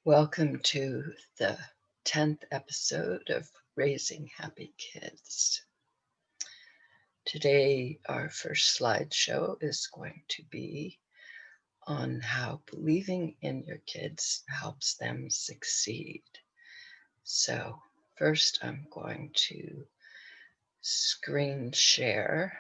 Welcome to the 10th episode of Raising Happy Kids. Today, our first slideshow is going to be on how believing in your kids helps them succeed. So first, I'm going to screen share.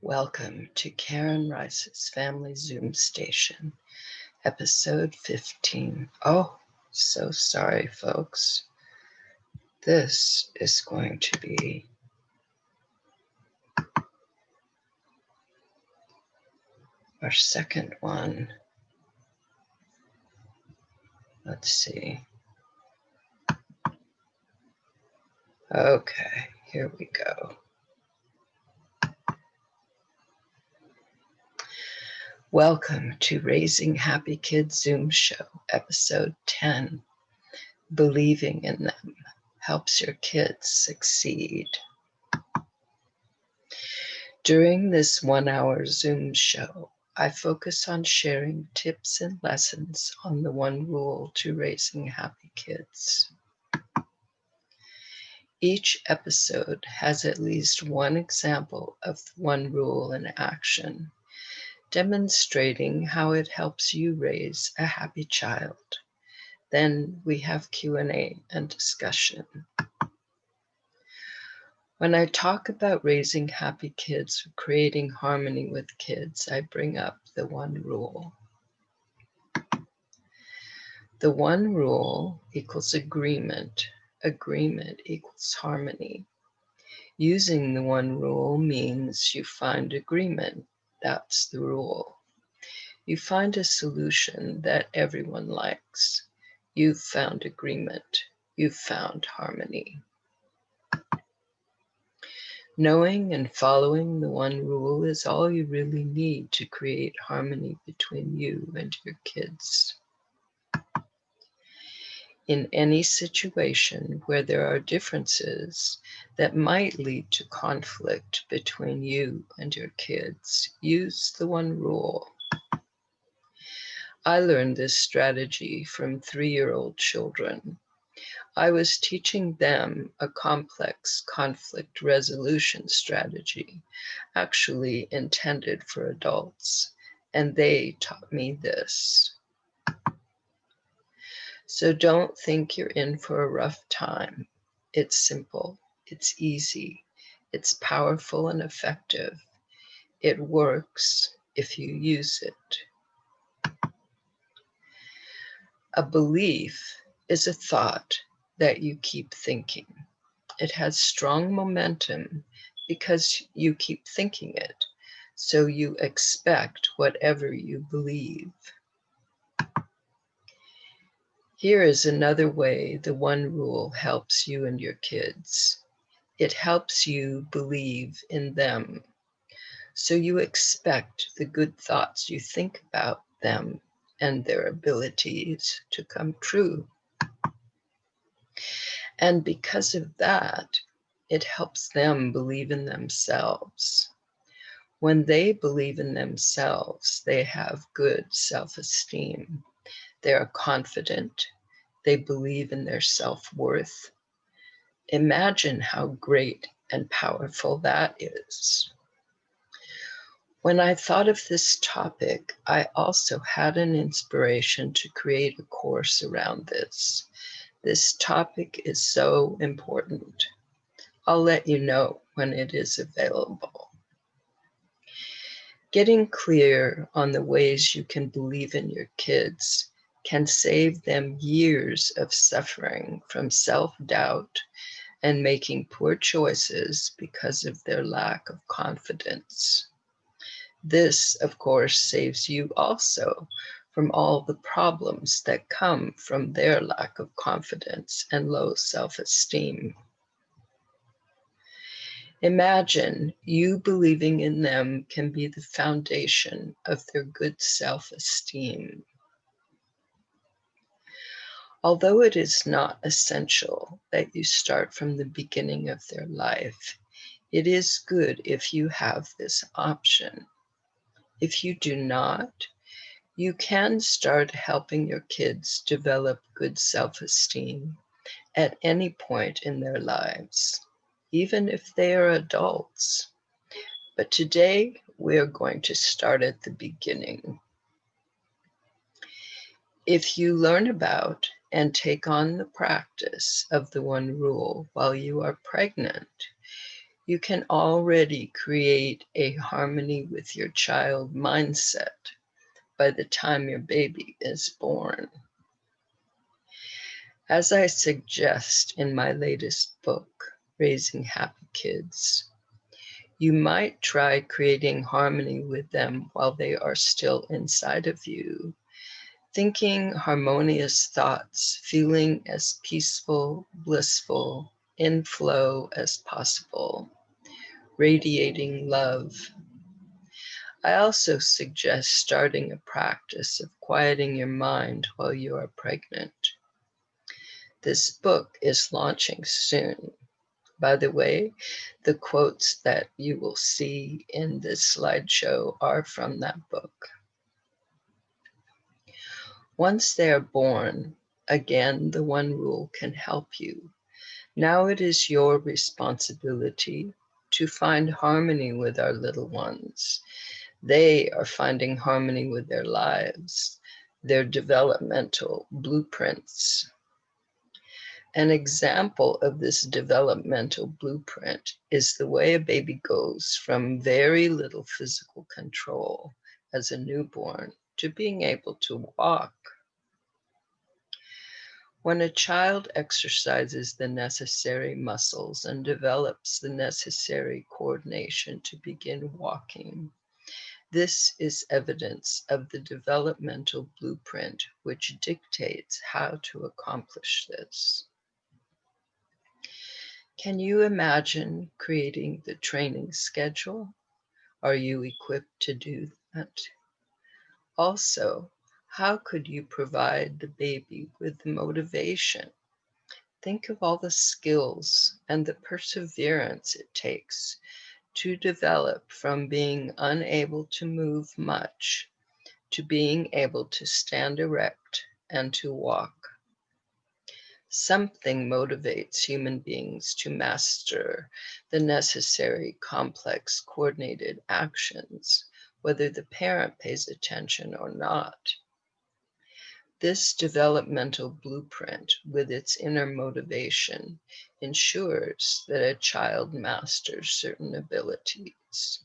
Welcome to Karen Ryce's Family Zoom Station, episode 15. Oh, so sorry, folks. This is going to be our second one. Let's see. Okay, here we go. Welcome to Raising Happy Kids Zoom Show, episode 10. Believing in them helps your kids succeed. During this 1-hour Zoom show, I focus on sharing tips and lessons on the one rule to raising happy kids. Each episode has at least one example of one rule in action, demonstrating how it helps you raise a happy child. Then we have Q&A and discussion. When I talk about raising happy kids, creating harmony with kids, I bring up the one rule. The one rule equals agreement. Agreement equals harmony. Using the one rule means you find agreement. That's the rule. You find a solution that everyone likes. You've found agreement. You've found harmony. Knowing and following the one rule is all you really need to create harmony between you and your kids. In any situation where there are differences that might lead to conflict between you and your kids, use the one rule. I learned this strategy from 3-year-old children. I was teaching them a complex conflict resolution strategy, actually intended for adults, and they taught me this. So don't think you're in for a rough time. It's simple, it's easy, it's powerful and effective. It works if you use it. A belief is a thought that you keep thinking. It has strong momentum because you keep thinking it, so you expect whatever you believe. Here is another way the one rule helps you and your kids. It helps you believe in them, so you expect the good thoughts you think about them and their abilities to come true. And because of that, it helps them believe in themselves. When they believe in themselves, they have good self-esteem. They are confident. They believe in their self-worth. Imagine how great and powerful that is. When I thought of this topic, I also had an inspiration to create a course around this. This topic is so important. I'll let you know when it is available. Getting clear on the ways you can believe in your kids can save them years of suffering from self-doubt and making poor choices because of their lack of confidence. This, of course, saves you also from all the problems that come from their lack of confidence and low self-esteem. Imagine you believing in them can be the foundation of their good self-esteem. Although it is not essential that you start from the beginning of their life, it is good if you have this option. If you do not, you can start helping your kids develop good self-esteem at any point in their lives, even if they are adults. But today, we are going to start at the beginning. If you learn about and take on the practice of the One Rule while you are pregnant, you can already create a harmony with your child mindset by the time your baby is born. As I suggest in my latest book, Raising Happy Kids, you might try creating harmony with them while they are still inside of you, thinking harmonious thoughts, feeling as peaceful, blissful, in flow as possible, radiating love. I also suggest starting a practice of quieting your mind while you are pregnant. This book is launching soon. By the way, the quotes that you will see in this slideshow are from that book. Once they are born, again, the One Rule can help you. Now it is your responsibility to find harmony with our little ones. They are finding harmony with their lives, their developmental blueprints. An example of this developmental blueprint is the way a baby goes from very little physical control as a newborn to being able to walk. When a child exercises the necessary muscles and develops the necessary coordination to begin walking, this is evidence of the developmental blueprint which dictates how to accomplish this. Can you imagine creating the training schedule? Are you equipped to do that? Also, how could you provide the baby with the motivation? Think of all the skills and the perseverance it takes to develop from being unable to move much to being able to stand erect and to walk. Something motivates human beings to master the necessary, complex, coordinated actions, whether the parent pays attention or not. This developmental blueprint with its inner motivation ensures that a child masters certain abilities.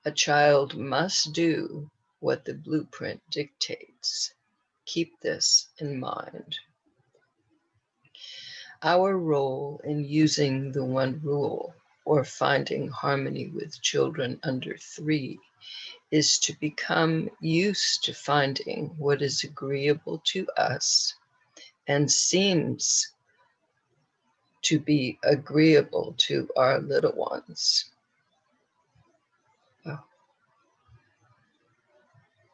A child must do what the blueprint dictates. Keep this in mind. Our role in using the One Rule or finding harmony with children under 3 is to become used to finding what is agreeable to us and seems to be agreeable to our little ones.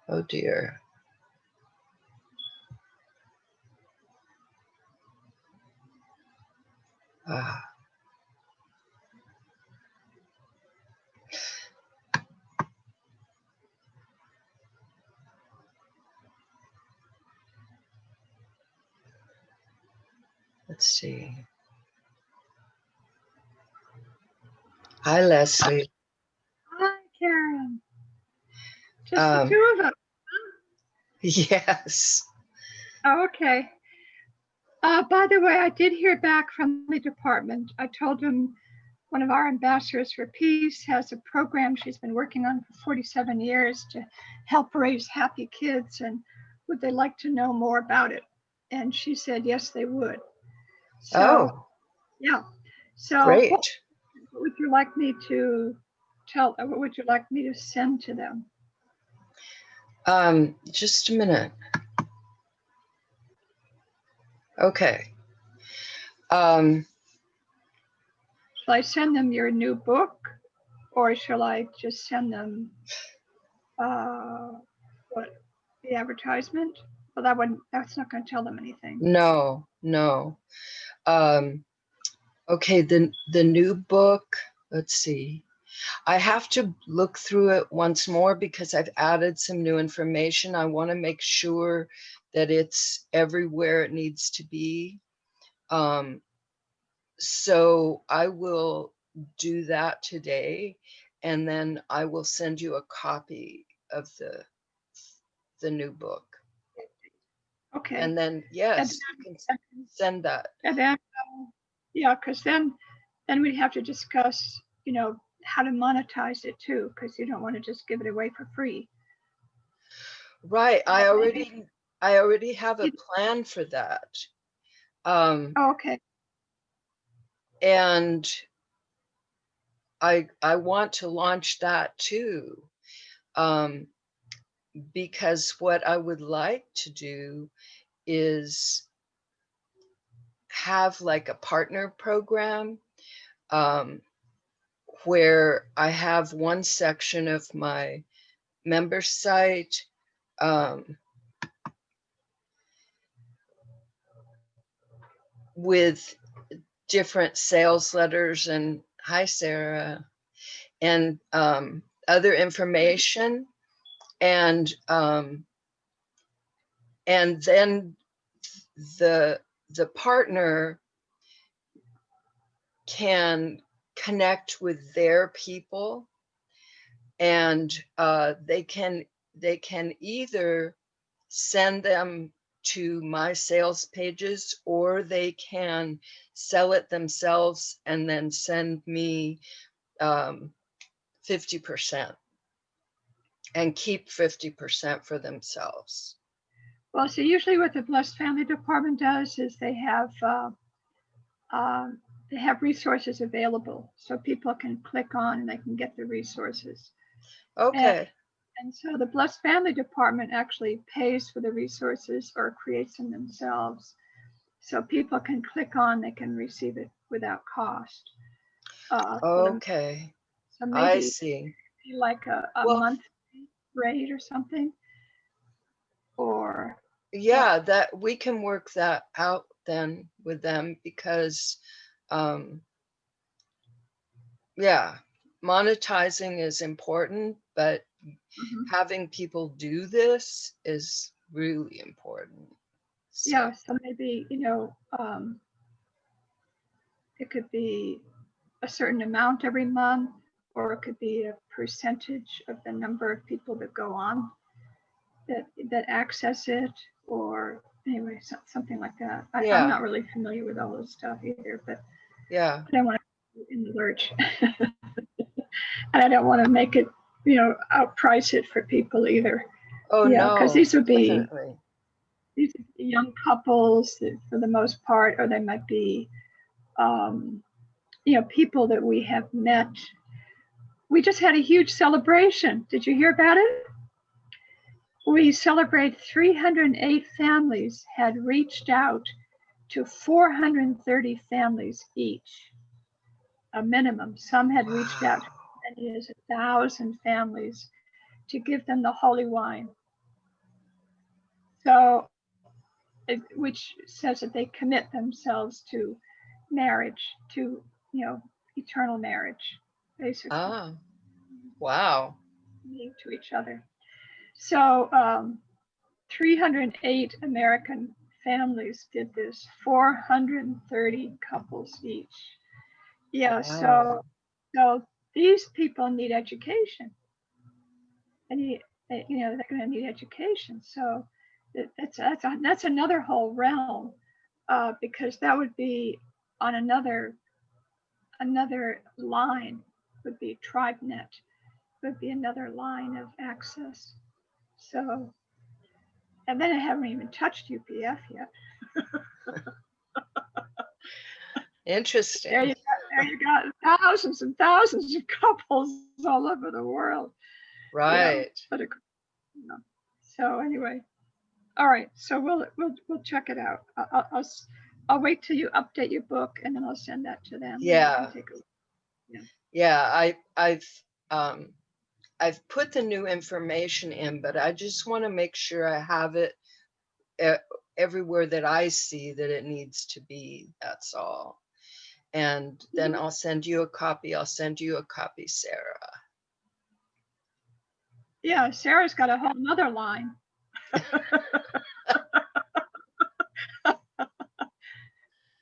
Oh dear. Let's see. Hi, Leslie. Hi, Karen. Just the 2 of us. Yes. Oh, okay. By the way, I did hear back from the department. I told them one of our ambassadors for peace has a program she's been working on for 47 years to help raise happy kids, and would they like to know more about it? And she said yes, they would. So Oh, yeah. So great. what would you like me to tell? What would you like me to send to them? Just a minute. Okay. Shall I send them your new book, or shall I just send them what, the advertisement? Well, that's not going to tell them anything. No. Okay, the new book, let's see. I have to look through it once more because I've added some new information. I want to make sure that it's everywhere it needs to be. So I will do that today, and then I will send you a copy of the new book. Okay. And then, yes, you can send that. And then, yeah, because then we'd have to discuss, how to monetize it too, because you don't want to just give it away for free. Right. I already have a plan for that. Okay. And I want to launch that too. Because what I would like to do is have like a partner program where I have one section of my member site with different sales letters and hi Sera and other information, and then the partner can connect with their people, and they can either send them to my sales pages, or they can sell it themselves and then send me 50% and keep 50% for themselves. Well, so usually what the Blessed Family Department does is they have resources available, so people can click on and they can get the resources. Okay. And so the Blessed Family Department actually pays for the resources or creates them themselves. So people can click on, they can receive it without cost. Okay. So maybe I see. like a monthly rate or something, or yeah, that we can work that out then with them, because yeah, monetizing is important, but having people do this is really important. So. Yeah, so maybe, it could be a certain amount every month, or it could be a percentage of the number of people that go on that access it, or anyway, something like that. I'm not really familiar with all this stuff either, but yeah, I don't want to in the lurch. And I don't want to make it, outprice it for people either. Oh, no, because these would be definitely. These are young couples for the most part, or they might be, people that we have met. We just had a huge celebration. Did you hear about it? We celebrate 308 families had reached out to 430 families each, a minimum. Some had reached out to as many as 1,000 families to give them the holy wine. So, which says that they commit themselves to marriage, to, eternal marriage, basically. Wow. To each other. So 308 American families did this, 430 couples each. Yeah, Wow. so these people need education. And they're going to need education. So that's another whole realm, because that would be on another another line would be TribeNet, would be another line of access. So, and then I haven't even touched UPF yet. Interesting. There you got thousands and thousands of couples all over the world. Right. But so anyway, all right. So we'll check it out. I'll wait till you update your book, and then I'll send that to them. Yeah. Yeah. Yeah. I've put the new information in, but I just want to make sure I have it everywhere that I see that it needs to be. That's all. And then I'll send you a copy. I'll send you a copy, Sera. Yeah, Sarah's got a whole nother line.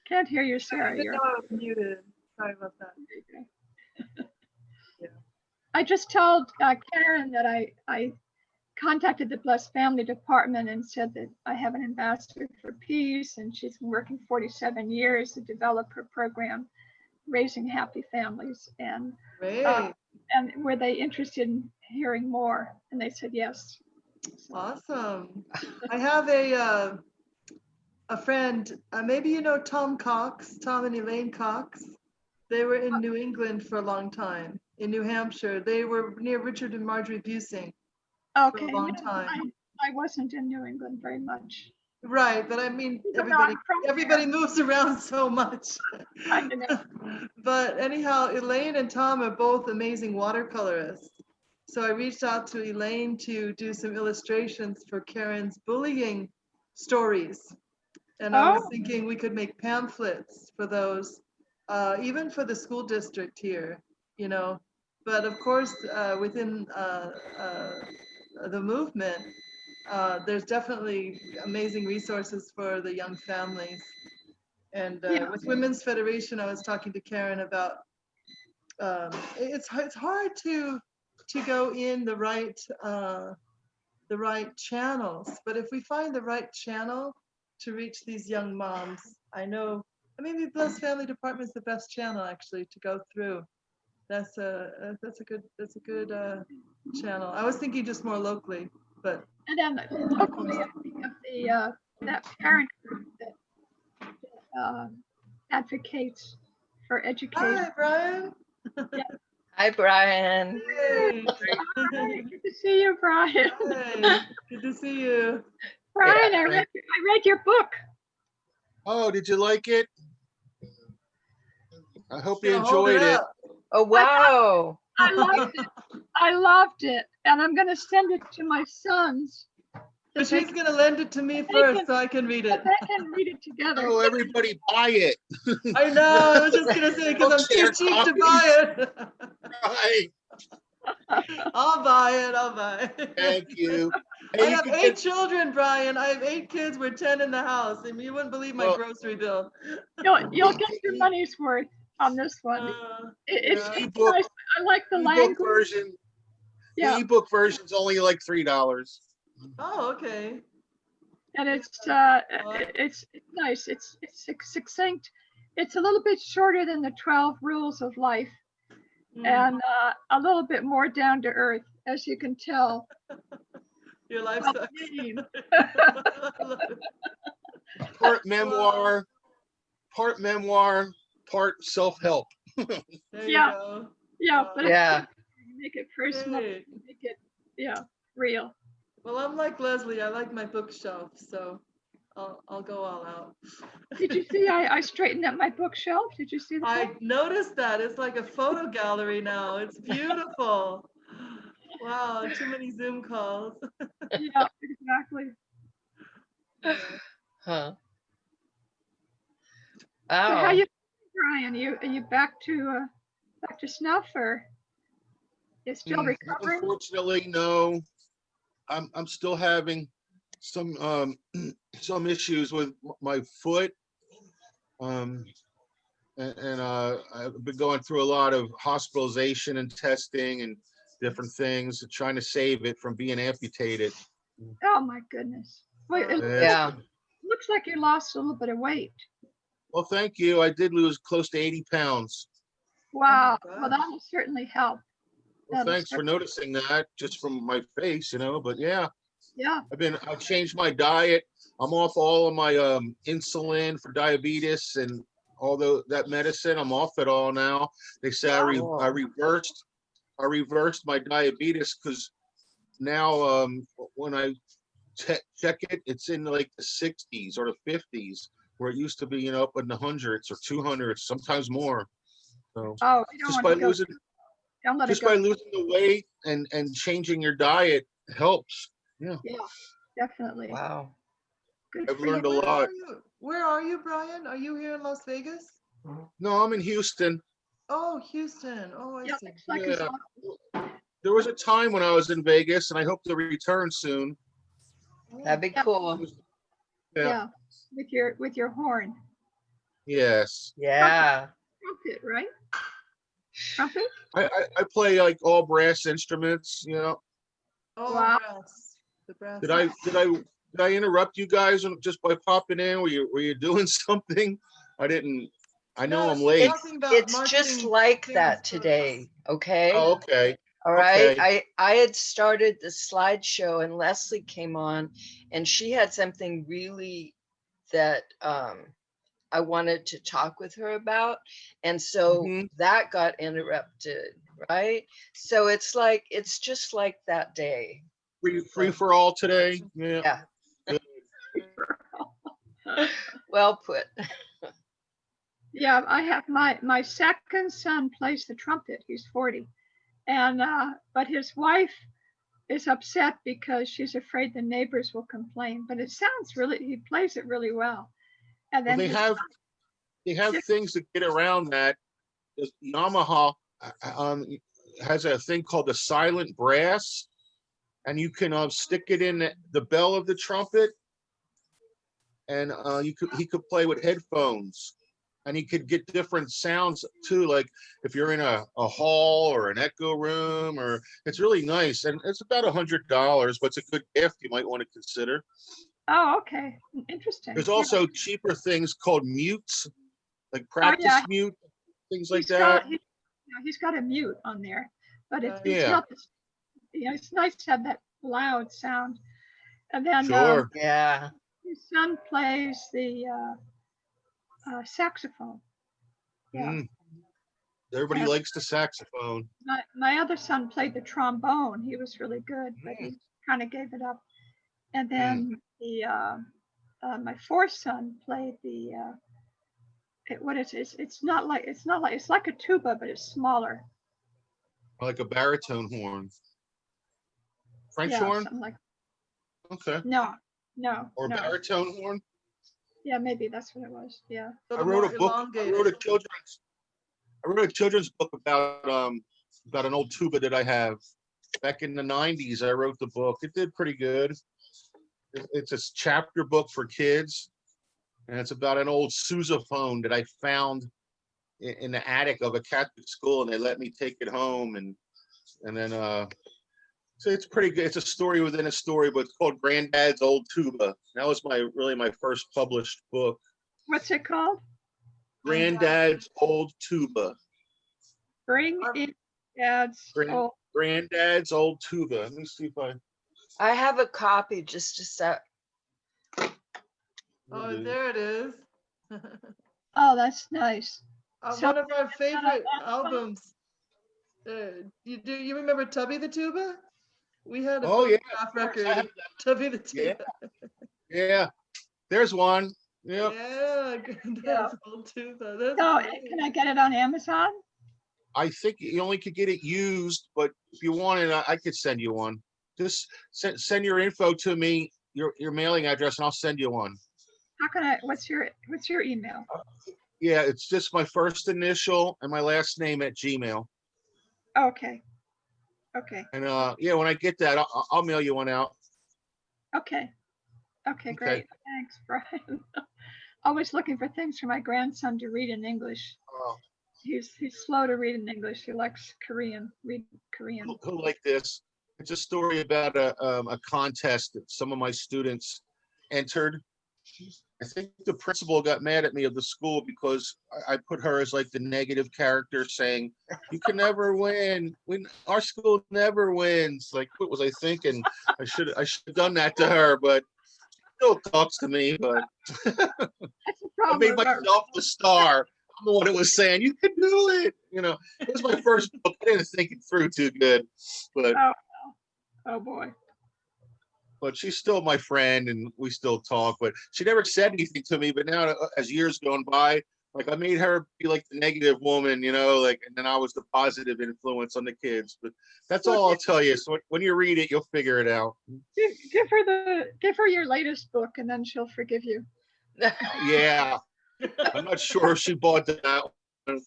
Can't hear you, Sera. I was muted. Sorry about that. Yeah. I just told Karen that I contacted the Blessed Family Department and said that I have an ambassador for peace, and she's been working 47 years to develop her program, Raising Happy Families. And were they interested in hearing more? And they said yes. So. Awesome. I have a friend, maybe you know Tom and Elaine Cox. They were in New England for a long time, in New Hampshire. They were near Richard and Marjorie Busing for a long time. I wasn't in New England very much. Right, but I mean, everybody moves around so much. But anyhow, Elaine and Tom are both amazing watercolorists. So I reached out to Elaine to do some illustrations for Karen's bullying stories. And I was thinking we could make pamphlets for those, even for the school district here, you know. But of course, within the movement, there's definitely amazing resources for the young families. And with Women's Federation, I was talking to Karen about, it's hard to go in the right channels, but if we find the right channel to reach these young moms, I know, maybe Blessed Family Department is the best channel actually to go through. That's a good channel. I was thinking just more locally, but. And then locally, that parent group that advocates for education. Hi, Brian. Yeah. Hi, Brian. Hey. Hi, good to see you, Brian. Hi. Good to see you. Brian, Yeah. I read your book. Oh, did you like it? I hope you enjoyed it. Oh, wow. I loved it. I loved it. And I'm going to send it to my sons. But she's going to lend it to me first so I can read it. They can read it together. Oh, everybody buy it. I know. I was just going to say, because I'm too cheap to buy it. Right. I'll buy it. Thank you. I have 8 children, Brian. I have 8 kids. We're 10 in the house. I mean, you wouldn't believe my grocery bill. You'll get your money's worth on this one. It's ebook, nice. I like the language. Version. Yeah. The ebook version's only like $3. Oh, okay. And it's nice. It's succinct. It's a little bit shorter than the 12 Rules of Life, and a little bit more down to earth, as you can tell. Your life sucks. Part memoir, part self-help. There you go. Yeah, but make it personal, Hey. make it real. Well, I'm like Leslie. I like my bookshelf, so I'll go all out. Did you see I straightened up my bookshelf? Did you see that? I noticed that. It's like a photo gallery now. It's beautiful. Wow, too many Zoom calls. Yeah, exactly. Huh. So how Wow. you, Brian? Are you back to snuff, or you still recovering? Unfortunately, no. I'm still having some issues with my foot. And I've been going through a lot of hospitalization and testing and different things, trying to save it from being amputated. Oh my goodness. Wait, it looks like you lost a little bit of weight. Well, thank you. I did lose close to 80 pounds. Wow. Oh my Well, gosh. that will certainly help. Well, That'll thanks for noticing that just from my face, but yeah, Yeah. I've changed my diet. I'm off all of my insulin for diabetes and all that medicine. I'm off it all now. They say I reversed my diabetes because now when I check it, it's in like the 60s or the 50s, where it used to be, up in the hundreds or 200s, sometimes more. So Oh, you don't just want by to go. losing Don't let it just by go. losing the weight and changing your diet helps. Yeah, Yeah, definitely. Wow. Good I've for you. learned a Where lot. are you? Where are you, Brian? Are you here in Las Vegas? No, I'm in Houston. Oh, Houston. Oh, I Yeah, see. looks like it's Yeah. on. There was a time when I was in Vegas, and I hope to return soon. That'd be Yeah. cool. Yeah. Yeah, with your horn. Yes. Yeah. Trumpet, right? Trumpet? I play like all brass instruments. Oh, Wow. brass. The brass. Did I interrupt you guys just by popping in? Were you doing something? I didn't. I know No, I'm she's late. talking about It's just marketing like famous that books. today. Okay. Oh, okay. All right. Okay. I had started the slideshow and Leslie came on and she had something really that I wanted to talk with her about. And so Mhm. that got interrupted. Right. So it's just like that day. Free for all today. Yeah. Yeah. Good. Well put. Yeah, I have my second son plays the trumpet. He's 40. And but his wife is upset because she's afraid the neighbors will complain. But it sounds he plays it really well. And Well, then they have things to get around that. Yamaha um, has a thing called the silent brass, and you can stick it in the bell of the trumpet, and he could play with headphones, and he could get different sounds too. Like if you're in a hall or an echo room, or it's really nice, and it's about $100, but it's a good gift you might want to consider. Oh, okay. Interesting. There's Yeah. also cheaper things called mutes, like Oh, practice yeah. mute, things like He's that. he's got a mute on there, but it's Yeah, not. It's nice to have that loud sound. And then sure. Yeah. his son plays the saxophone. Yeah. Mm, everybody And likes the saxophone. my other son played the trombone. He was really good, but he kind of gave it up. And then my fourth son played the what is it? It's like a tuba, but it's smaller. Like a baritone horn. French Yeah, horn? something like. Okay. No. Or No. baritone horn? Yeah, maybe that's what it was. Yeah. So I the wrote more a book. I wrote a children's book about an old tuba that I have. Back in the 90s, I wrote the book. It did pretty good. It's a chapter book for kids, and it's about an old sousaphone that I found in the attic of a Catholic school, and they let me take it home, and then so it's pretty good. It's a story within a story, but it's called Granddad's Old Tuba. That was my first published book. What's it called? Granddad's Old Tuba. Bring in Dad's old. Granddad's Old Tuba. Let me see if I have a copy, just a sec. Oh, there it is. Oh, that's nice. So- One of our favorite albums. You remember Tubby the Tuba? We had a photograph record of Tubby the Tuba. Yeah. There's one. Yep. Yeah, Granddad's Old Tuba. That's So great. can I get it on Amazon? I think you only could get it used, but if you want it, I could send you one. Just send your info to me, your mailing address, and I'll send you one. How can I? What's your email? Yeah, it's just my first initial and my last name at Gmail. Okay. And yeah, when I get that, I'll mail you one out. Okay, great. Thanks, Brian. Always looking for things for my grandson to read in English. Oh. He's slow to read in English. He likes read Korean. He'll like this. It's a story about a contest that some of my students entered, I think the principal got mad at me of the school because I put her as like the negative character, saying, "You can never win. Our school never wins." Like, what was I thinking? I should have done that to her, but still talks to me. But That's the I problem. made myself the star. I'm the one that was saying, "You can do it." You know, it was my first book. I didn't think it through too good, but Oh boy. but she's still my friend and we still talk, but she never said anything to me. But now as years gone by, like I made her be like the negative woman, you know, like, and then I was the positive influence on the kids. But that's all I'll tell you. So when you read it, you'll figure it out. Give her your latest book and then she'll forgive you. Yeah. I'm not sure if she bought that one.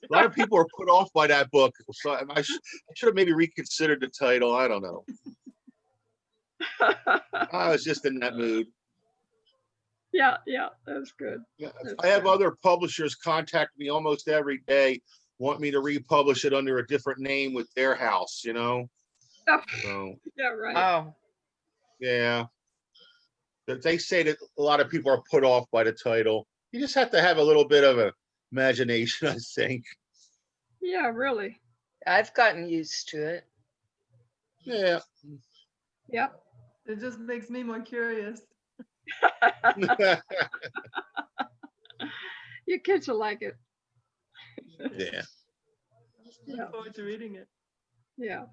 A lot of people are put off by that book. So I should have maybe reconsidered the title. I don't know. I was just in that mood. Yeah, that's good. Yeah, I have other publishers contact me almost every day, want me to republish it under a different name with their house, you know? So, yeah, right. Oh, yeah. But they say that a lot of people are put off by the title. You just have to have a little bit of a imagination, I think. Yeah, really. I've gotten used to it. Yeah. Yep. It just makes me more curious. Your kids will like it. Yeah. Look forward to reading it. Yeah.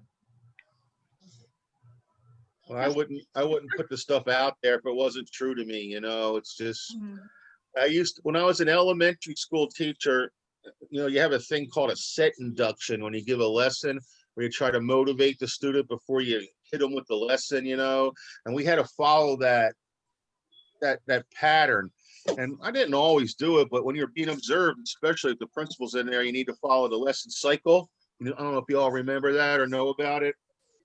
Well, I wouldn't put the stuff out there if it wasn't true to me, you know. It's just when I was an elementary school teacher, you know, you have a thing called a set induction when you give a lesson where you try to motivate the student before you hit them with the lesson, you know, and we had to follow that pattern. And I didn't always do it, but when you're being observed, especially if the principal's in there, you need to follow the lesson cycle. You know, I don't know if you all remember that or know about it.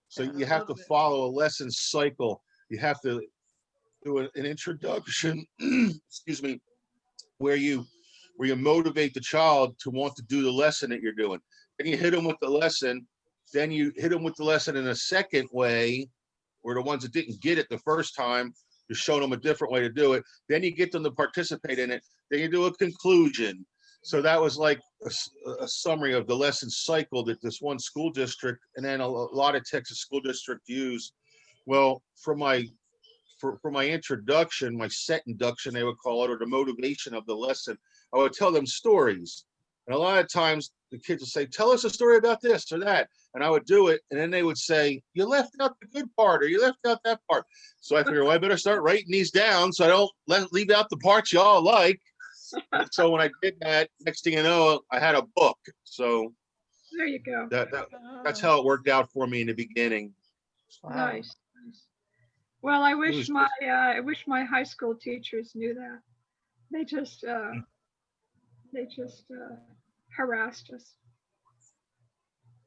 So you have to follow a lesson cycle. You have to do an introduction, excuse me, where you motivate the child to want to do the lesson that you're doing. Then you hit them with the lesson. Then you hit them with the lesson in a second way, where the ones that didn't get it the first time, you're showing them a different way to do it. Then you get them to participate in it. Then you do a conclusion. So that was like a summary of the lesson cycle that this one school district and then a lot of Texas school districts use. Well, for my introduction, my set induction, they would call it, or the motivation of the lesson, I would tell them stories. And a lot of times the kids would say, "Tell us a story about this or that." And I would do it. And then they would say, "You left out the good part, or you left out that part." So I figured, well, I better start writing these down so I don't leave out the parts y'all like. And so when I did that, next thing you know, I had a book. So there you go. That's how it worked out for me in the beginning. Wow. Nice. Well, I wish my high school teachers knew that. They just harassed us.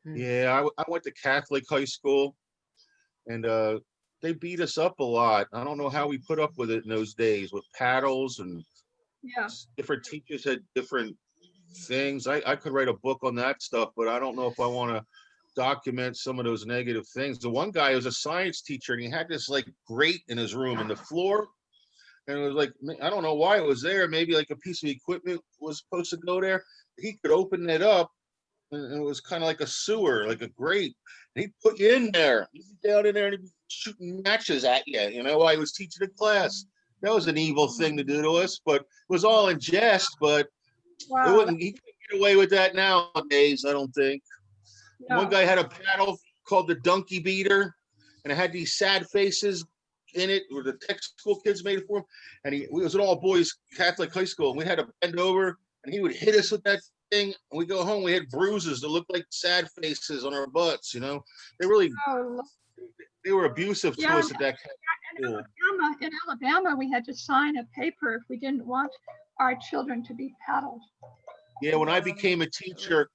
Yeah, I went to Catholic high school, and they beat us up a lot. I don't know how we put up with it in those days with paddles, and different teachers had different things. I could write a book on that stuff, but I don't know if I want to document some of those negative things. The one guy was a science teacher, and he had this like grate in his room in the floor, and it was like, I don't know why it was there. Maybe like a piece of equipment was supposed to go there. He could open it up, and it was kind of like a sewer, like a grate. And he'd put you in there. You'd be down in there, and he'd be shooting matches at you, you know, while he was teaching a class. That was an evil thing to do to us, but it was all in jest. But he couldn't get away with that nowadays, I don't think. No. One guy had a paddle called the donkey beater, and it had these sad faces in it, where the tech school kids made it for him. And it was an all boys Catholic high school, and we had to bend over, and he would hit us with that thing. And we go home, we had bruises that looked like sad faces on our butts. You know, they were abusive to us at that school. In Alabama, we had to sign a paper if we didn't want our children to be paddled. Yeah, when I became a teacher,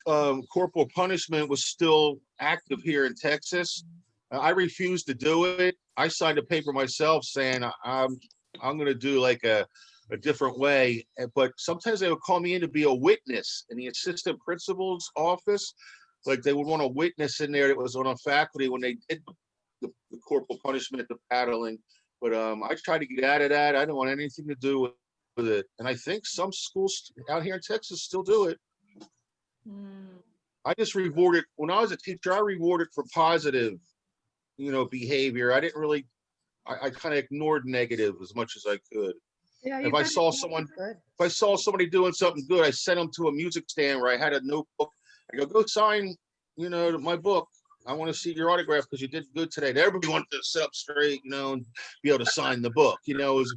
corporal punishment was still active here in Texas. I refused to do it. I signed a paper myself saying I'm going to do like a different way. But sometimes they would call me in to be a witness in the assistant principal's office. Like they would want a witness in there that was on a faculty when they did the corporal punishment, the paddling. But I tried to get out of that. I don't want anything to do with it. And I think some schools out here in Texas still do it. I just rewarded, when I was a teacher, I rewarded for positive, behavior. I didn't really, I kind of ignored negative as much as I could. Yeah, If I saw somebody doing something good, I sent them to a music stand where I had a notebook. I go sign, my book. I want to see your autograph because you did good today. And everybody wanted to sit up straight, and be able to sign the book. It was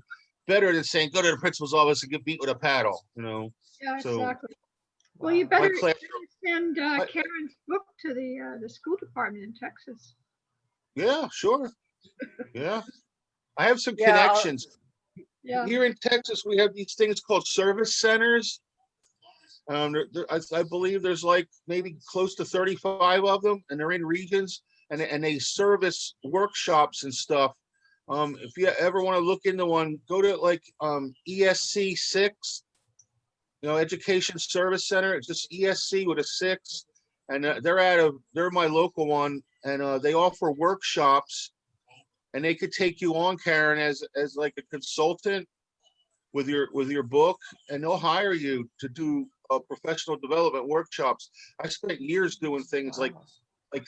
better than saying, go to the principal's office and get beat with a paddle, Yeah, So, exactly. Well, you better send My- Karen's book to the school department in Texas. Yeah, sure. Yeah. I have some connections. Yeah. Here in Texas, we have these things called service centers. I believe there's like maybe close to 35 of them, and they're in regions, and they service workshops and stuff. If you ever want to look into one, go to like ESC 6, Education Service Center. It's just ESC with a 6, and they're my local one, and they offer workshops, and they could take you on, Karen, as like a consultant with your book, and they'll hire you to do professional development workshops. I spent years doing things like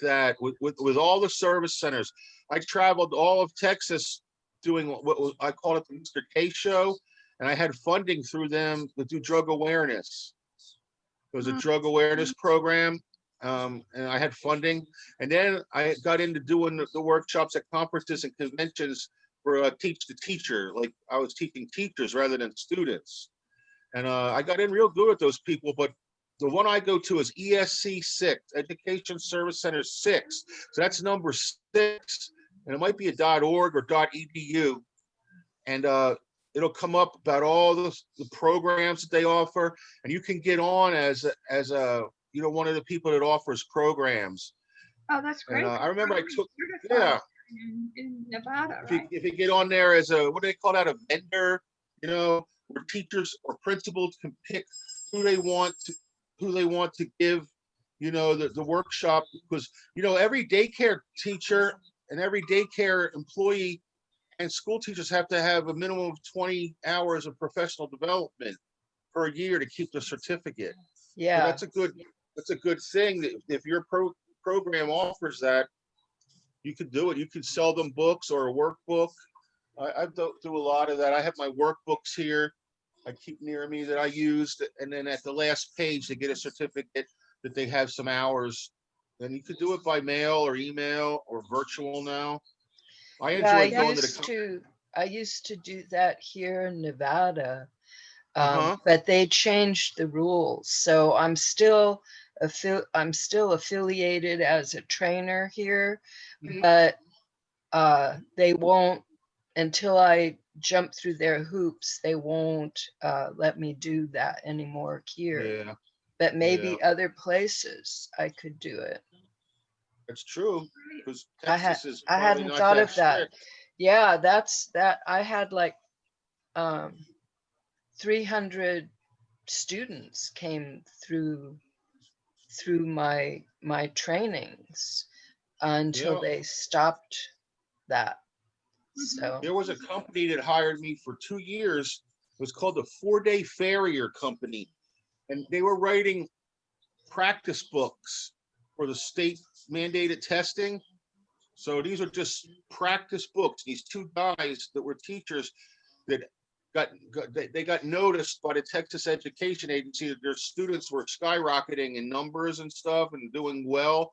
that with all the service centers. I traveled all of Texas doing what I call it the Mr. K show, and I had funding through them to do drug awareness. It was a drug awareness program, and I had funding. And then I got into doing the workshops at conferences and conventions for teach the teacher. Like I was teaching teachers rather than students. And I got in real good with those people, but the one I go to is ESC 6, Education Service Center 6. So that's number 6, and it might be a .org or .edu. And it'll come up about all the programs that they offer, and you can get on as a one of the people that offers programs. Oh, that's great. I remember I took in Nevada, right? If you get on there as what do they call that, a vendor, where teachers or principals can pick who they want to give, the workshop, because every daycare teacher and every daycare employee and school teachers have to have a minimum of 20 hours of professional development per year to keep the certificate. Yeah, so that's a good thing that if your program offers that, you could do it. You could sell them books or a workbook. I do a lot of that. I have my workbooks here. I keep near me that I used, and then at the last page they get a certificate that they have some hours. And you could do it by mail or email or virtual now. I enjoy going to I used to do that here in Nevada, but they changed the rules. So I'm still affiliated as a trainer here, but they won't, until I jump through their hoops, they won't let me do that anymore here. Yeah. But maybe other places I could do it. That's true, because I hadn't thought of that. Yeah, I had like 300 students came through my trainings until they stopped that. So there was a company that hired me for 2 years. It was called the 4-Day Farrier Company, and they were writing practice books for the state mandated testing. So these are just practice books. These 2 guys that were teachers that got noticed by the Texas Education Agency that their students were skyrocketing in numbers and stuff and doing well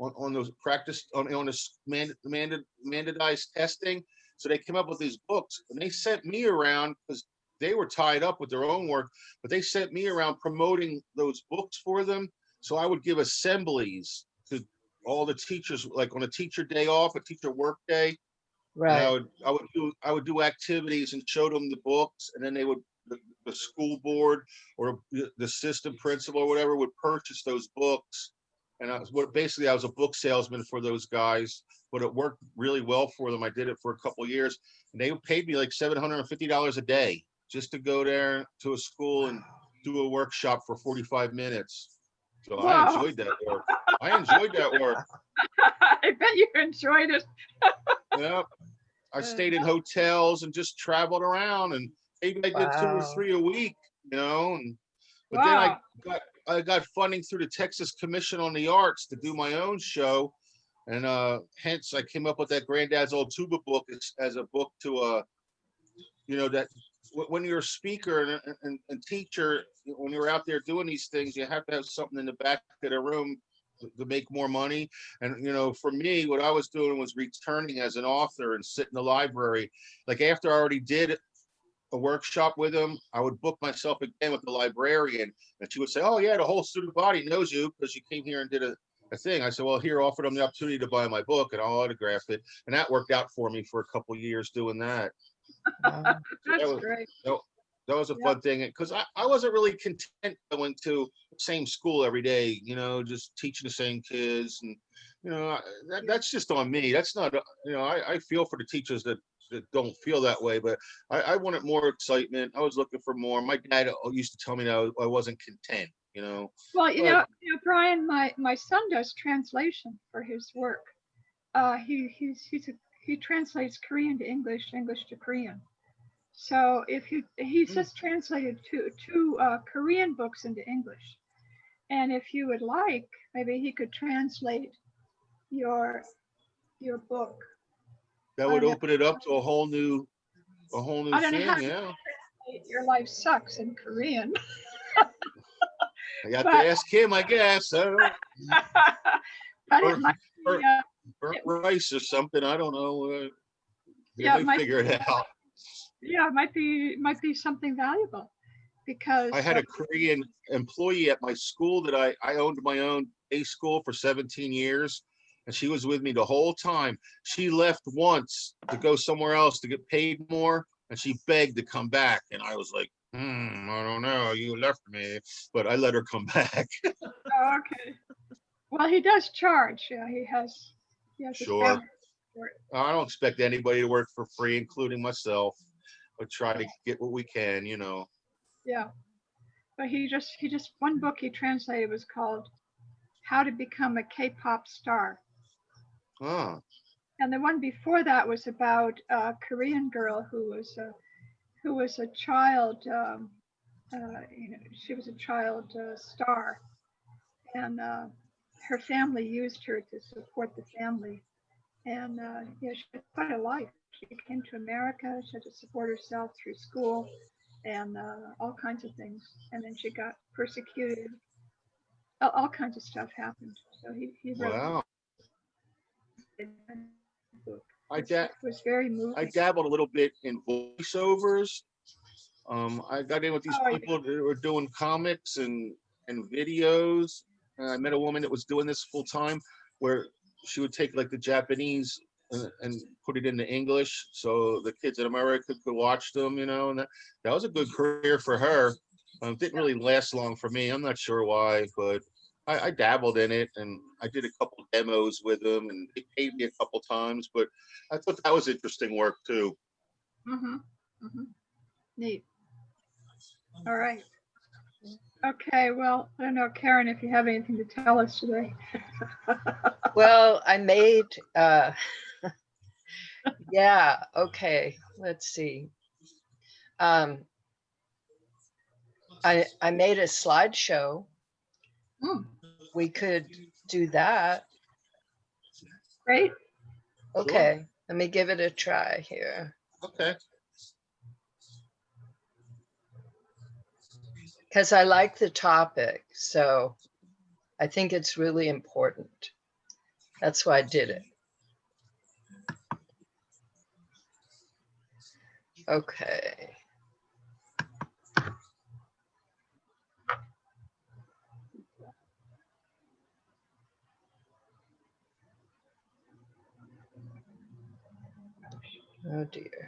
on those practice on this mandatized testing. So they came up with these books, and they sent me around because they were tied up with their own work, but they sent me around promoting those books for them. So I would give assemblies to all the teachers, like on a teacher day off, a teacher work day. right. I would do activities and show them the books, and then they would the school board or the assistant principal or whatever would purchase those books. And I was a book salesman for those guys, but it worked really well for them. I did it for a couple of years, and they paid me like $750 a day just to go there to a school and do a workshop for 45 minutes. So wow. I enjoyed that work. I bet you enjoyed it. Yeah. I stayed in hotels and just traveled around, and maybe I did 2 or Wow. 3 a week, but Wow. then I got funding through the Texas Commission on the Arts to do my own show. And hence I came up with that Granddad's Old Tuba book as a book to, that when you're a speaker and teacher, when you're out there doing these things, you have to have something in the back of the room to make more money. And, for me, what I was doing was returning as an author and sit in the library. Like after I already did a workshop with him, I would book myself again with the librarian, and she would say, "Oh yeah, the whole student body knows you because you came here and did a thing." I said, "Well, here, offered them the opportunity to buy my book, and I'll autograph it." And that worked out for me for a couple of years doing that. Wow. So That's great. that was a Yeah. fun thing, because I wasn't really content going to the same school every day, just teaching the same kids. And, that's just on me. That's not, I feel for the teachers that don't feel that way, but I wanted more excitement. I was looking for more. My dad used to tell me that I wasn't content, Well, but Brian, my son does translation for his work. He translates Korean to English, English to Korean. So if he's just translated two Korean books into English, and if you would like, maybe he could translate your book. that would open it up to a whole new I don't know how thing. to Yeah, translate Your Life Sucks in Korean. I got to ask him, I guess. I don't know. But it might be, Burnt rice or something. I don't know. Yeah, They might figure it out. yeah, it might be something valuable, because I had a Korean employee at my school that I owned my own day school for 17 years. And she was with me the whole time. She left once to go somewhere else to get paid more. And she begged to come back. And I was like, I don't know. You left me. But I let her come back. Oh, okay. Well, he does charge. Yeah, he has his Sure. family for it. I don't expect anybody to work for free, including myself. But try to get what we can, Yeah. But he just one book he translated was called How to Become a K-pop Star. Huh. And the one before that was about a Korean girl who was a child. She was a child star, and her family used her to support the family. And she had quite a life. She came to America. She had to support herself through school and all kinds of things. And then she got persecuted. All kinds of stuff happened. So he wrote Wow. a book. I It was very moving. dabbled a little bit in voiceovers. I got in with these people that were doing comics and videos. And I met a woman that was doing this full time, where she would take like the Japanese and put it into English, so the kids in America could watch them, and that was a good career for her. It didn't really last long for me. I'm not sure why, but I dabbled in it, and I did a couple demos with them, and they paid me a couple times, but I thought that was interesting work too. Neat. All right. Okay, well, I don't know, Karen, if you have anything to tell us today. Well, I made, yeah, okay, let's see. I made a slideshow. We could do that. Great. Okay, let me give it a try here. Okay. Because I like the topic, so I think it's really important. That's why I did it. Okay. Oh dear.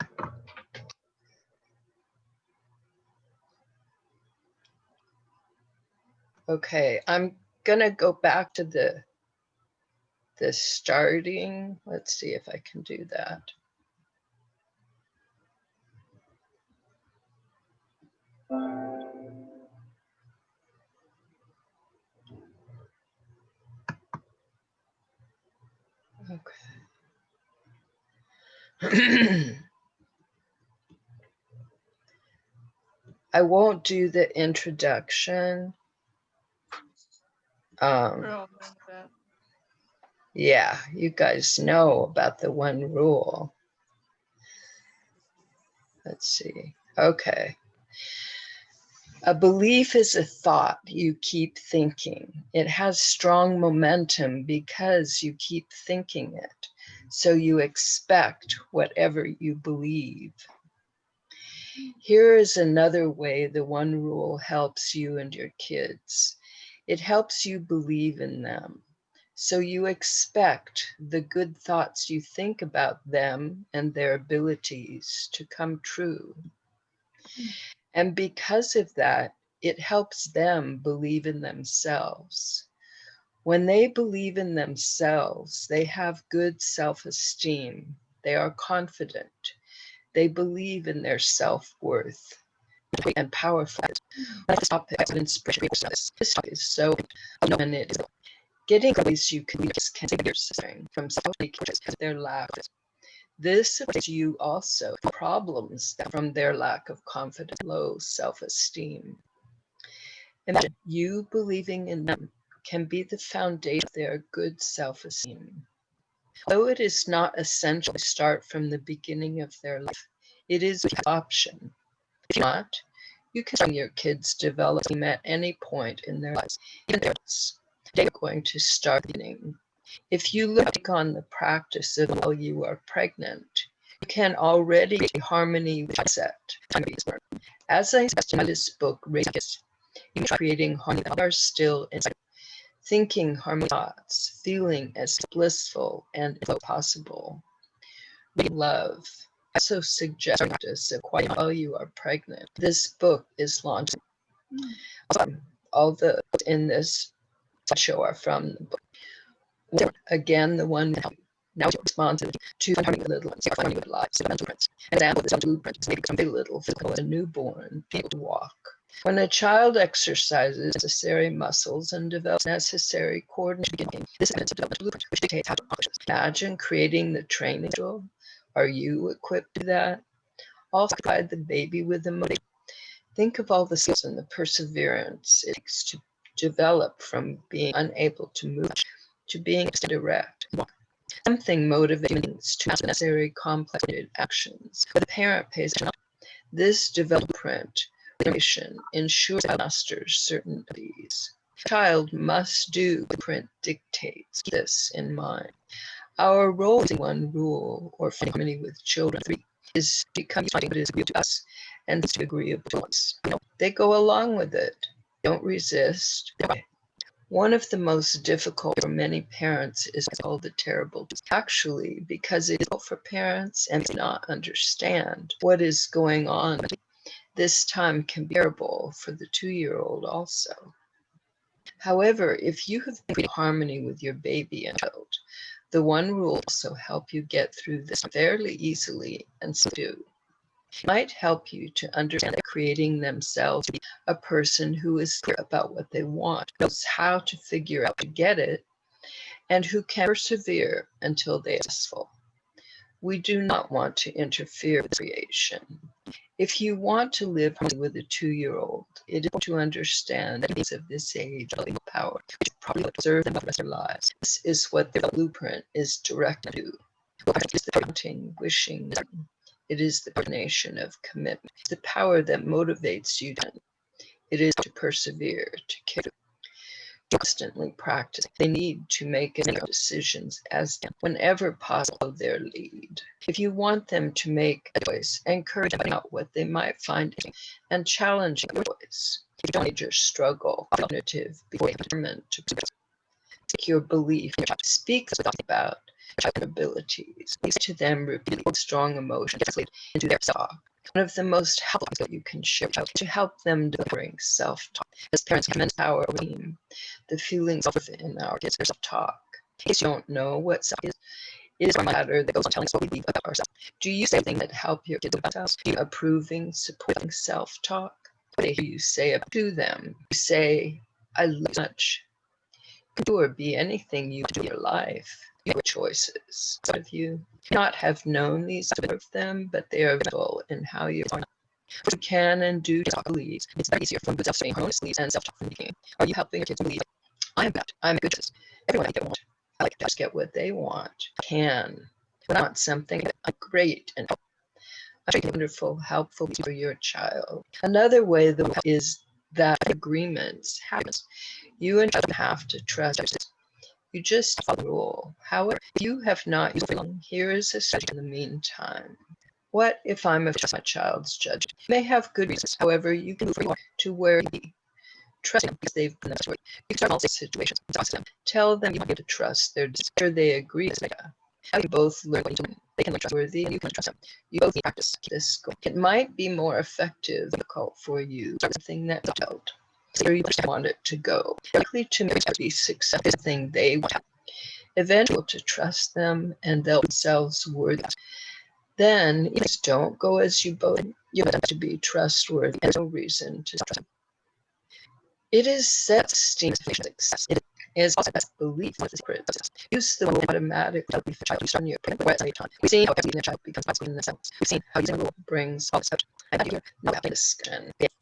Okay, I'm gonna go back to the starting. Let's see if I can do that. Okay. I won't do the introduction. Yeah, you guys know about the one rule. Let's see. Okay. A belief is a thought you keep thinking. It has strong momentum because you keep thinking it. So you expect whatever you believe. Here is another way the one rule helps you and your kids. It helps you believe in them. So you expect the good thoughts you think about them and their abilities to come true. And because of that, it helps them believe in themselves. When they believe in themselves, they have good self-esteem. They are confident. They believe in their self-worth and powerful. This topic of inspiration is so and it is getting ways you can take your suffering from their lack. This affects you also problems from their lack of confidence, low self-esteem. Imagine you believing in them can be the foundation of their good self-esteem. Though it is not essential to start from the beginning of their life, it is an option. If not, you can bring your kids developing at any point in their lives, even if they're going to start beginning. If you look on the practice of while you are pregnant, you can already be harmony with set. As I said in this book, Rigney, you creating harmony are still inside. Thinking harmony thoughts, feeling as blissful and possible. Love. I also suggest practice of quiet while you are pregnant. This book is launched. All the books in this show are from the book. Again, the one now is responsive to harmony with little ones, harmony with lives, mental prints. An example is a blueprint to make something little physical as a newborn, able to walk. When a child exercises necessary muscles and develops necessary coordination, this is a developmental blueprint which dictates how to accomplish this. Imagine creating the training schedule. Are you equipped to that? Also provide the baby with the motivation. Think of all the skills and the perseverance it takes to develop from being unable to move to being able to direct. Something motivates to master necessary complex actions. But the parent pays attention. This development ensures that masters certain abilities. A child must do what the blueprint dictates. Keep this in mind. Our role in one rule or harmony with children is to become what is agreeable to us and to agreeable to us. They go along with it. Don't resist. One of the most difficult for many parents is called the terrible. Actually, because it is difficult for parents and do not understand what is going on, this time can be terrible for the 2-year-old also. However, if you have been in harmony with your baby and child, the one rule will also help you get through this fairly easily and so do. It might help you to understand that creating themselves to be a person who is clear about what they want, knows how to figure out to get it, and who can persevere until they are successful. We do not want to interfere with creation. If you want to live with a 2-year-old, it is to understand that things of this age have power, which probably observe them for the rest of their lives. This is what the blueprint is directed to. It is the counting, wishing. It is the coordination of commitment. It's the power that motivates you. It is to persevere, to care, to constantly practice. They need to make decisions as whenever possible their lead. If you want them to make a choice, encourage them about what they might find and challenge your choice. If you don't need your struggle, alternative before you determined to take your belief, speak about abilities. Listen to them repeatedly with strong emotions into their talk. One of the most helpful things that you can share to help them delivering self-talk. As parents have immense power over the feelings within our kids' self-talk. In case you don't know what self is, it is a matter that goes on telling us what we believe about ourselves. Do you say things that help your kids about themselves? Do you approving, supporting self-talk? What do you say to them? You say, I love you so much. do or be anything you do in your life. You have choices. Some of you may not have known these of them, but they are visible in how you can and do believe. It's very easier from good self-esteem, harmoniously, and self-talk from beginning. Are you helping your kids believe, I am bad, I'm a good choice. Everyone I want. I like to just get what they want. I can. When I want something, I'm great and wonderful, helpful for your child. Another way though is that agreements happens. You and children have to trust. You just follow the rule. However, if you have not used it long, here is a strategy in the meantime. What if I'm a trust my child's judgment? You may have good reasons. However, you can move to where you be. Trust them because they've been trustworthy. You can start all situations. Trust them. Tell them you want to trust their desire. They agree with this idea. How you both learn what you do. They can be trustworthy and you can trust them. You both need to practice this going. It might be more effective and difficult for you. Something that dealt. So you want it to go. Likely to be successful thing they want. Eventually to trust them and they'll themselves worthy. Then if things don't go as you both, you have to be trustworthy and no reason to trust them. It is self-esteem success. It is also best belief with this process. Use the word automatic to the child you start in your brain at any time. We've seen how every the child becomes possible in themselves. We've seen how using the rule brings all this out. And here, no discussion. It's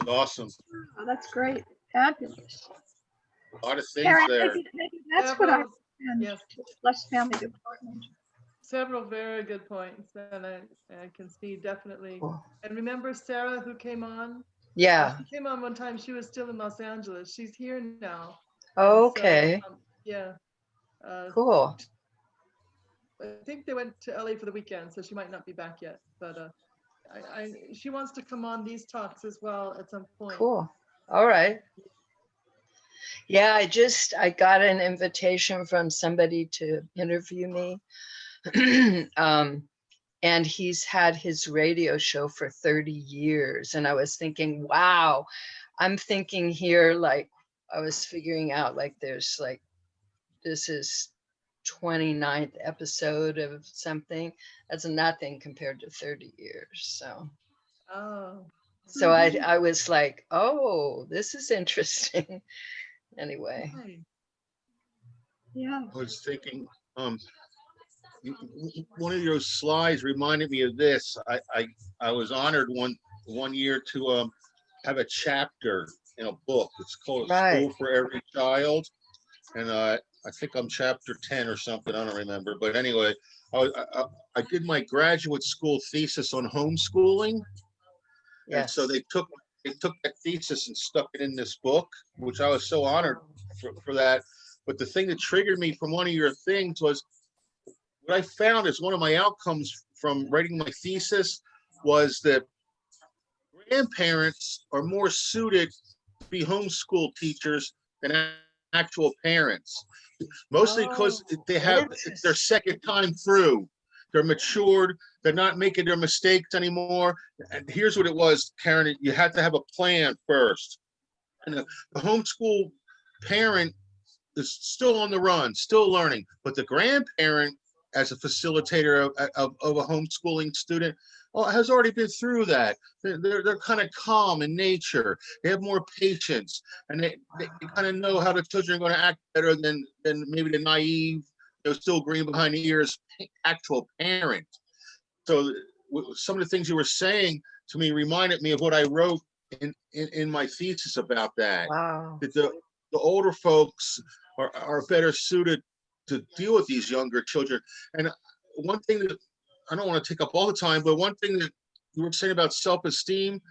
awesome. Oh, that's great. Fabulous. A lot of things Karen, there. maybe that's what I Yes. less family department. Several very good points, and I can see definitely. And remember Sera who came on? Yeah. She came on one time. She was still in Los Angeles. She's here now. Okay. So, yeah. Cool. I think they went to LA for the weekend, so she might not be back yet. But she wants to come on these talks as well at some point. Cool. All right. Yeah, I got an invitation from somebody to interview me. And he's had his radio show for 30 years. And I was thinking, wow, I'm thinking here, like, I was figuring out, like, there's like, this is 29th episode of something. That's nothing compared to 30 years. So I was like, oh, this is interesting. Anyway. Yeah. I was thinking, one of your slides reminded me of this. I was honored one year to have a chapter in a book. It's called School for Every Child, and I think I'm chapter 10 or something. I don't remember, but anyway, I did my graduate school thesis on homeschooling, and so they took that thesis and stuck it in this book, which I was so honored for that. But the thing that triggered me from one of your things was, what I found is one of my outcomes from writing my thesis was that grandparents are more suited to be homeschool teachers than actual parents, mostly because it's their second time through. They're matured. They're not making their mistakes anymore. And here's what it was, Karen. You had to have a plan first. And the homeschool parent is still on the run, still learning. But the grandparent, as a facilitator of a homeschooling student, has already been through that. They're kind of calm in nature. They have more patience, and they kind of know how the children are going to act better than maybe the naive, still green behind the ears actual parent. So some of the things you were saying to me reminded me of what I wrote in my thesis about that. Wow. That the older folks are better suited to deal with these younger children. And one thing that, I don't want to take up all the time, but one thing that you were saying about self-esteem,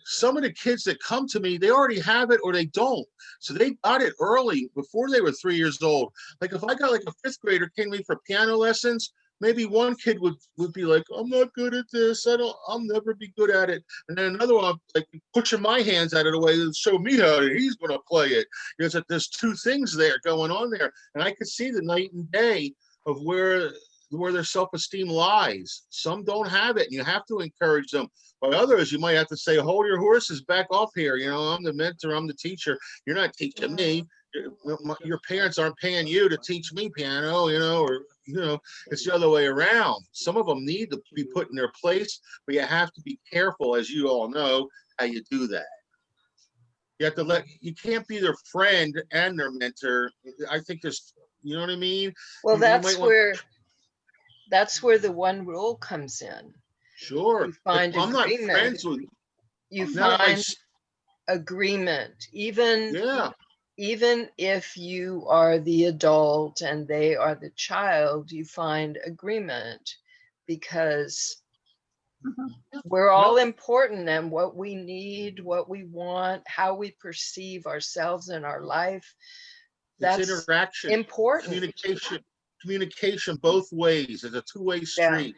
some of the kids that come to me, they already have it or they don't. So they got it early before they were 3 years old. Like if I got like a fifth grader came to me for piano lessons, maybe one kid would be like, I'm not good at this. I'll never be good at it. And then another one, like pushing my hands out of the way and show me how he's going to play it. There's two things there going on there. And I could see the night and day of where their self-esteem lies. Some don't have it, and you have to encourage them. By others, you might have to say, hold your horses, back off here. I'm the mentor, I'm the teacher. You're not teaching me. Your parents aren't paying you to teach me piano, or it's the other way around. Some of them need to be put in their place, but you have to be careful, as you all know, how you do that. You have to you can't be their friend and their mentor. I think there's, you know what I mean? Well, You that's might want, that's where the one rule comes in. sure. You find I'm not agreement. friends with, You now that find agreement, even if you are the adult and they are the child, you find agreement, because we're all important, and what we need, what we want, how we perceive ourselves in our life, that's it's interaction, important. communication both ways. It's a two-way street.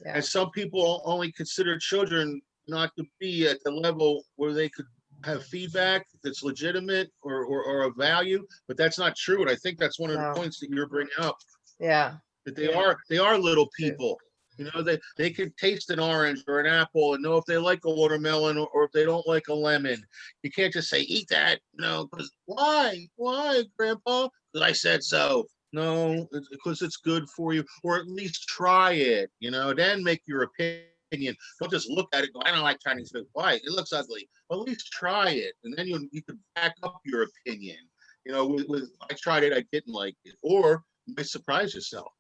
Yeah. And some people only consider children not to be at the level where they could have feedback that's legitimate or of value, but that's not true. And I think that's one of the points that you're bringing up. Yeah. That they are little people. You know, they can taste an orange or an apple and know if they like a watermelon or if they don't like a lemon. You can't just say, eat that. No, because why, Grandpa? Because I said so. No, it's because it's good for you, or at least try it. You know, then make your opinion. Don't just look at it and go, I don't like Chinese food. Why? It looks ugly. Well, at least try it, and then you can back up your opinion. You know, with I tried it, I didn't like it, or you might surprise yourself.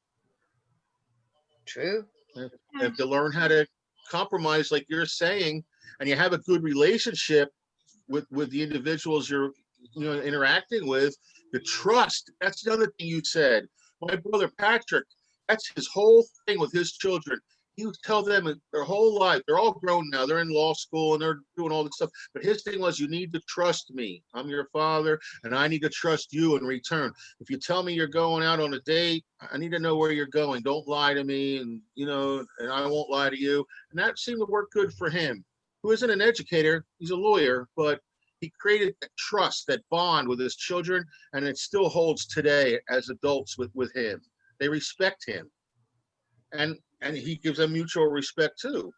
True. You have to learn how to compromise, like you're saying, and you have a good relationship with the individuals you're interacting with. The trust, that's the other thing you said. My brother Patrick, that's his whole thing with his children. He would tell them their whole life, they're all grown now, they're in law school and they're doing all this stuff, but his thing was, you need to trust me. I'm your father and I need to trust you in return. If you tell me you're going out on a date, I need to know where you're going. Don't lie to me, and and I won't lie to you. And that seemed to work good for him, who isn't an educator, he's a lawyer, but he created that trust, that bond with his children, and it still holds today as adults with him. They respect him, and he gives them mutual respect too.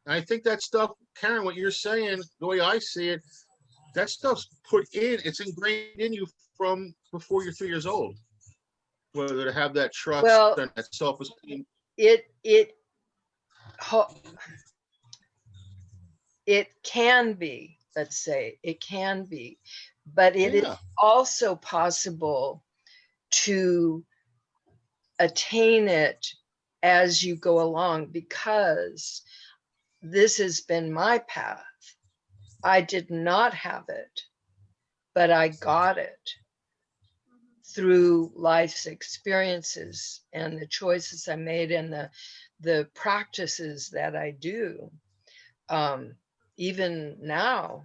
And I think that stuff, Karen, what you're saying, the way I see it, that stuff's it's ingrained in you from before you're 3 years old. Whether to have that trust and that self-esteem. It can be, let's say, it can be, but it is also possible to attain it as you go along, because this has been my path. I did not have it, but I got it through life's experiences and the choices I made and the practices that I do. Even now,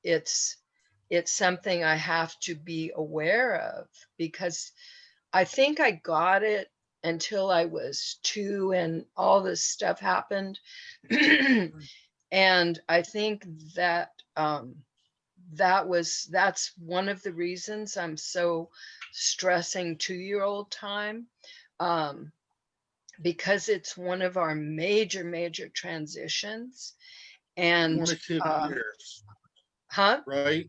it's something I have to be aware of, because I think I got it until I was 2 and all this stuff happened. And I think that that's one of the reasons I'm so stressing 2-year-old time, because it's one of our major transitions. And formative years. Right?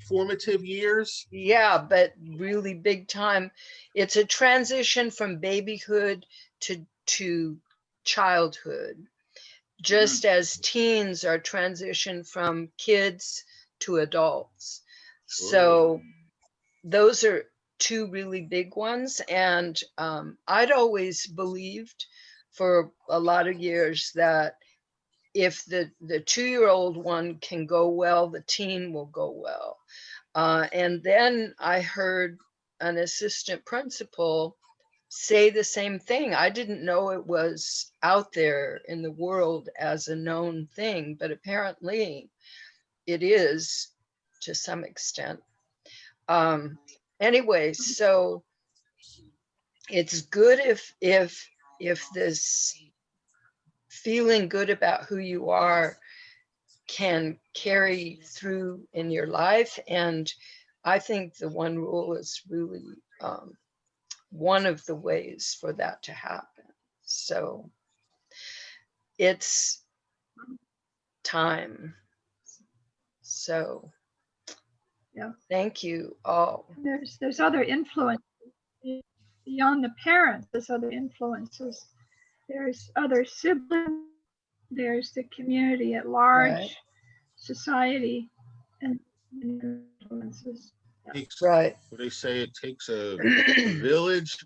Formative years. Yeah, but really big time. It's a transition from babyhood to childhood, just as teens are transition from kids to adults. Sure. So those are 2 really big ones. And I'd always believed for a lot of years that if the 2-year-old one can go well, the teen will go well. And then I heard an assistant principal say the same thing. I didn't know it was out there in the world as a known thing, but apparently it is to some extent. Anyway, so it's good if this feeling good about who you are can carry through in your life. And I think the one rule is really one of the ways for that to happen. So it's time. So yeah, thank you all. There's other influences beyond the parents. There's other influences. There's other siblings, there's the community at large, Right. society, and influences. Right. What they say, it takes a village.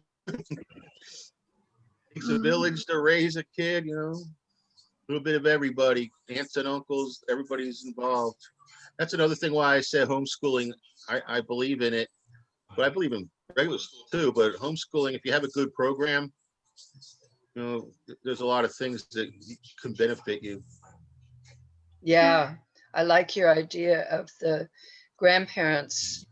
Takes a village to raise a kid, you know. A little bit of everybody, aunts and uncles, everybody's involved. That's another thing why I said homeschooling. I believe in it, but I believe in regular school too. But homeschooling, if you have a good program, you know, there's a lot of things that can benefit you. Yeah, I like your idea of the grandparents.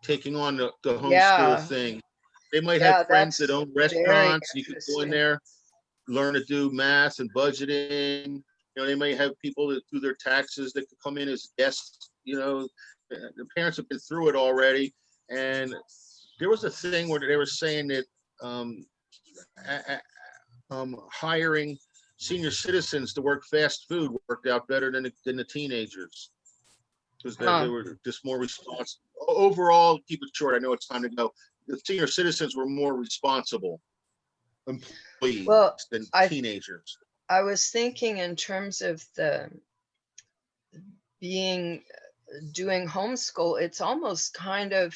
Taking on the homeschool Yeah. thing. They might Yeah, have friends that that's own very restaurants. You can go in interesting. there, learn to do math and budgeting. You know, they may have people that do their taxes that could come in as guests. You know, the parents have been through it already. And there was a thing where they were saying that hiring senior citizens to work fast food worked out better than the teenagers, because they were just more responsible. Overall, keep it short, I know it's time to go. The senior citizens were more responsible employees than teenagers. I was thinking in terms of the doing homeschool, it's almost kind of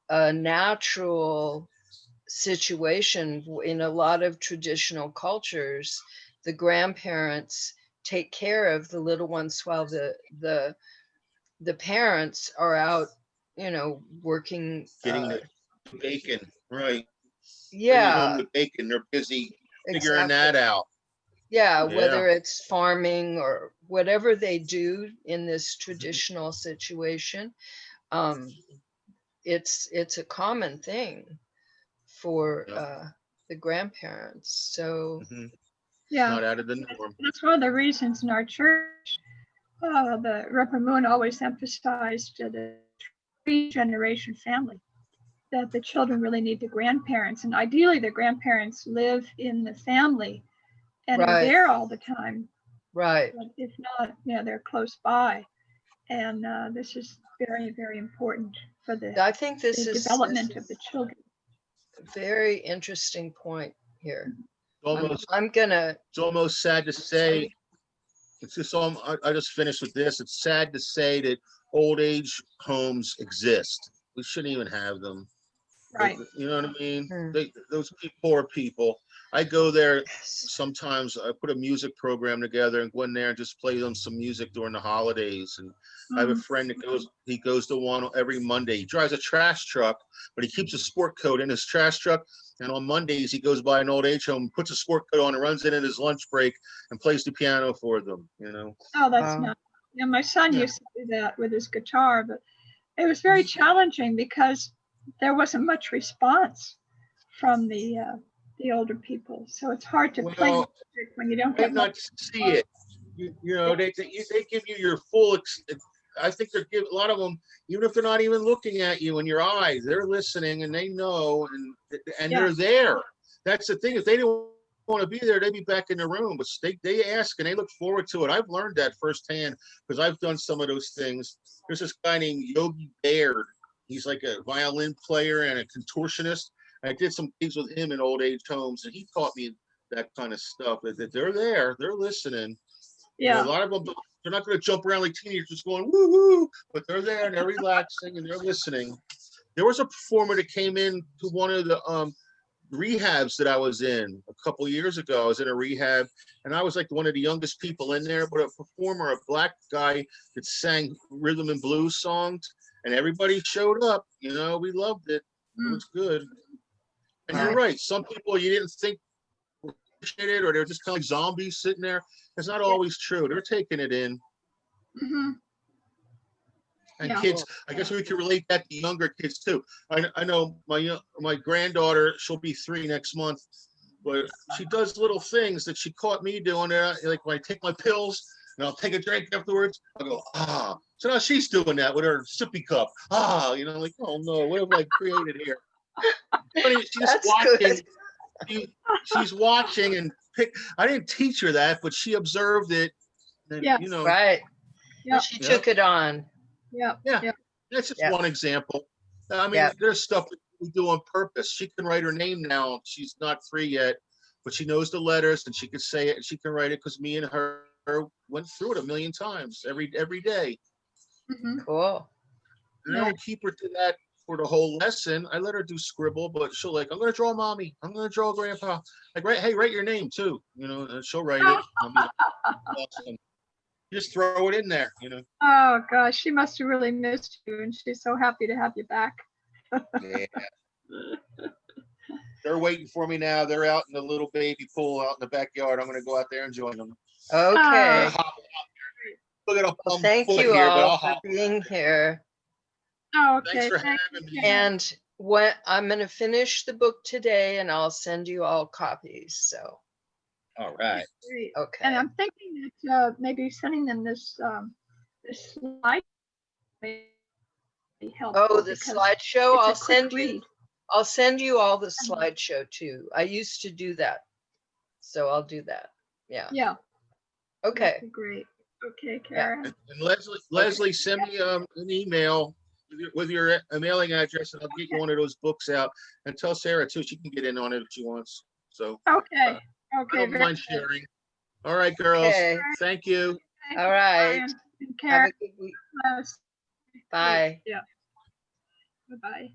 a natural situation in a lot of traditional cultures. The grandparents take care of the little ones while the parents are out, you know, working, getting the bacon, right? Yeah, bringing home the bacon. They're busy figuring that out. Yeah, whether it's farming or whatever they do in this traditional situation, it's a common thing for the grandparents. So yeah, not out of the norm. That's one of the reasons in our church, the Reverend Moon always emphasized the 3-generation family, that the children really need the grandparents, and ideally the grandparents live in the family and are there all the time. Right. But if not, they're close by. And this is very, very important for the I think this is development of the children. Very interesting point here. It's It's almost sad to say. It's just I just finished with this. It's sad to say that old age homes exist. We shouldn't even have them. Right. You know what I mean? Those poor people. I go there sometimes. I put a music program together and go in there and just play them some music during the holidays. And I have a friend that goes to one every Monday. He drives a trash truck, but he keeps a sport coat in his trash truck. And on Mondays, he goes by an old age home, puts a sport coat on, and runs in at his lunch break and plays the piano for them. You know? Oh, that's nice. Yeah, my son used to do that with his guitar, but it was very challenging because there wasn't much response from the older people. So it's hard to play music when you don't get not see it. You know, they give you your full. I think they give a lot of them, even if they're not even looking at you in your eyes, they're listening and they know and they're there. That's the thing. If they didn't want to be there, they'd be back in the room. But they ask and they look forward to it. I've learned that firsthand because I've done some of those things. There's this guy named Yogi Baird. He's like a violin player and a contortionist. I did some things with him in old age homes, and he taught me that kind of stuff. That they're there, they're listening. Yeah. You know, a lot of them, they're not going to jump around like teenagers going woo woo, but they're there and they're relaxing and they're listening. There was a performer that came in to one of the rehabs that I was in a couple of years ago. I was in a rehab, and I was like one of the youngest people in there. But a performer, a black guy that sang rhythm and blues songs. And everybody showed up, you know, we loved it. It was good. And you're right. Some people you didn't think appreciated it, or they're just kind of like zombies sitting there. It's not always true. They're taking it in. And kids, I guess we can relate that to younger kids too. I know my granddaughter, she'll be 3 next month, but she does little things that she caught me doing there. Like when I take my pills and I'll take a drink afterwards, I'll go, ah. So now she's doing that with her sippy cup. Ah, you know, like, oh no, what have I created here? She's watching. She's watching and I didn't teach her that, but she observed it. And, you know, she took it on. Yeah. That's just one example. I mean, there's stuff that we do on purpose. She can write her name now. She's not 3 yet, but she knows the letters and she can say it and she can write it because me and her went through it a million times every day. Cool. And I don't keep her to that for the whole lesson. I let her do scribble, but she'll like, I'm gonna draw mommy. I'm gonna draw grandpa. Like, hey, write your name too. You know, and she'll write it. I'll be like, awesome. Just throw it in there, you know. Oh gosh, she must have really missed you, and she's so happy to have you back. Yeah. They're waiting for me now. They're out in the little baby pool out in the backyard. I'm gonna go out there and join them. Okay. Look at Well, thank you here, all for being here. Oh, okay. Thanks for having me. And what I'm going to finish the book today, and I'll send you all copies. So. All right. Great. Okay. And I'm thinking that maybe sending them this slide may be helpful. Oh, the slideshow. I'll send you all the slideshow too. I used to do that, so I'll do that. Yeah. Yeah. Okay. That'd be great. Okay, Karen. And Leslie, send me an email with your mailing address, and I'll get you one of those books out. And tell Sarah too; she can get in on it if she wants. So. Okay. I don't mind sharing. All right, girls. Okay. Thank you. All right. Karen. Have a good week. Bye. Yeah. Bye-bye.